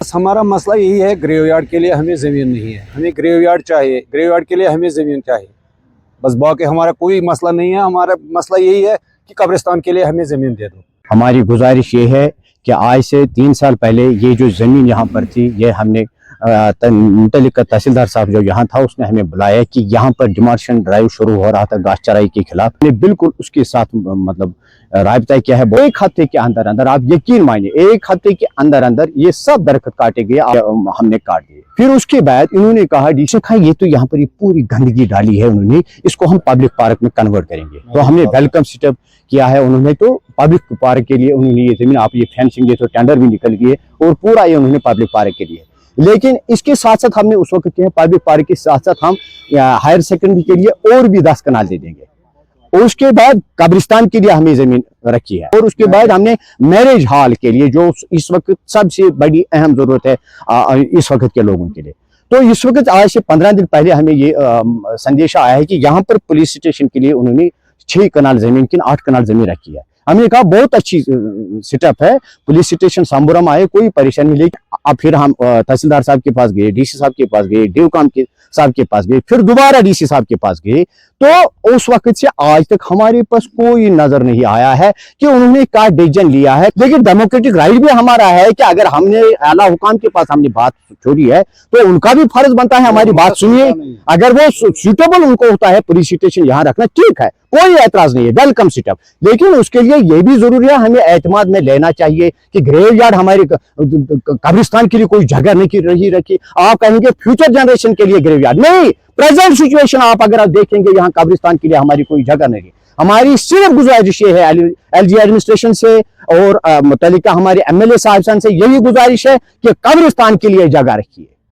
बस हमारा मसला यही है, ग्रेवयार्ड के लिए हमें ज़मीन नहीं है, हमें ग्रेवयार्ड चाहिए, ग्रेवयार्ड के लिए हमें ज़मीन चाहिए। बस बाकी हमारा कोई मसला नहीं है, हमारा मसला यही है कि कब्रिस्तान के लिए हमें ज़मीन दे दो। हमारी गुजारिश ये है कि आज से 3 साल पहले ये जो ज़मीन यहाँ पर थी, ये हमने मुतल्लिका तहसीलदार साहब जो यहाँ था उसने हमें बुलाया कि यहाँ पर डिमार्शन ड्राइव शुरू हो रहा था घास चराई के खिलाफ। हमने बिल्कुल उसके साथ मतलब राबता किया है। एक हफ्ते के अंदर अंदर, आप यकीन मानिए, एक हफ्ते के अंदर अंदर ये सब दरख्त काटे गए, हमने काट दिए। फिर उसके बाद इन्होंने कहा डी सी ये तो यहाँ पर ये पूरी गंदगी डाली है उन्होंने, इसको हम पब्लिक पार्क में कन्वर्ट करेंगे। तो हमने वेलकम स्टेप किया है उन्होंने, तो पब्लिक पार्क के लिए उन्होंने ये जमीन, आप ये फेंसिंग, ये तो टेंडर भी निकल गए और पूरा ये उन्होंने पब्लिक पार्क के लिए। लेकिन इसके साथ साथ हमने उस वक्त किया पब्लिक पार्क के साथ साथ हम हायर सेकेंडरी के लिए और भी 10 कनाल दे देंगे। उसके बाद कब्रिस्तान के लिए हमें जमीन रखी है और उसके बाद हमने मैरिज हॉल के लिए, जो इस वक्त सबसे बड़ी अहम जरूरत है इस वक्त के लोगों के लिए। तो इस वक्त आज से 15 दिन पहले हमें ये संदेश आया है कि यहाँ पर पुलिस स्टेशन के लिए उन्होंने 6 कनाल जमीन की 8 कनाल जमीन रखी है। हमने कहा बहुत अच्छी सेटअप है, पुलिस स्टेशन सांबुरा में आए, कोई परेशानी नहीं। लेकिन अब फिर हम तहसीलदार साहब के पास गए, डीसी साहब के पास गए, डीओकाम के साहब के पास गए, फिर दोबारा डीसी साहब के पास गए। तो उस वक्त से आज तक हमारे पास कोई नजर नहीं आया है कि उन्होंने क्या डिसीजन लिया है। लेकिन डेमोक्रेटिक राइट भी हमारा है कि अगर हमने आला हुकाम के पास हमने बात छोड़ी है तो उनका भी फर्ज बनता है हमारी बात सुनिए। अगर वो सूटेबल उनको होता है पुलिस स्टेशन यहाँ रखना, ठीक है, कोई एतराज नहीं है, वेलकम सेटअप। लेकिन उसके लिए ये भी जरूरी है, हमें एतमाद में लेना चाहिए कि ग्रेवयार्ड हमारे कब्रिस्तान के लिए कोई जगह नहीं रखी। आप कहेंगे फ्यूचर जनरेशन के लिए ग्रेवयार्ड नहीं, प्रेजेंट सिचुएशन आप अगर आप देखेंगे यहाँ कब्रिस्तान के लिए हमारी कोई जगह नहीं। हमारी सिर्फ गुजारिश ये है एलजी एडमिनिस्ट्रेशन से और मुतल्लिका हमारे एमएलए साहब से यही गुजारिश है कि कब्रिस्तान के लिए जगह रखिए।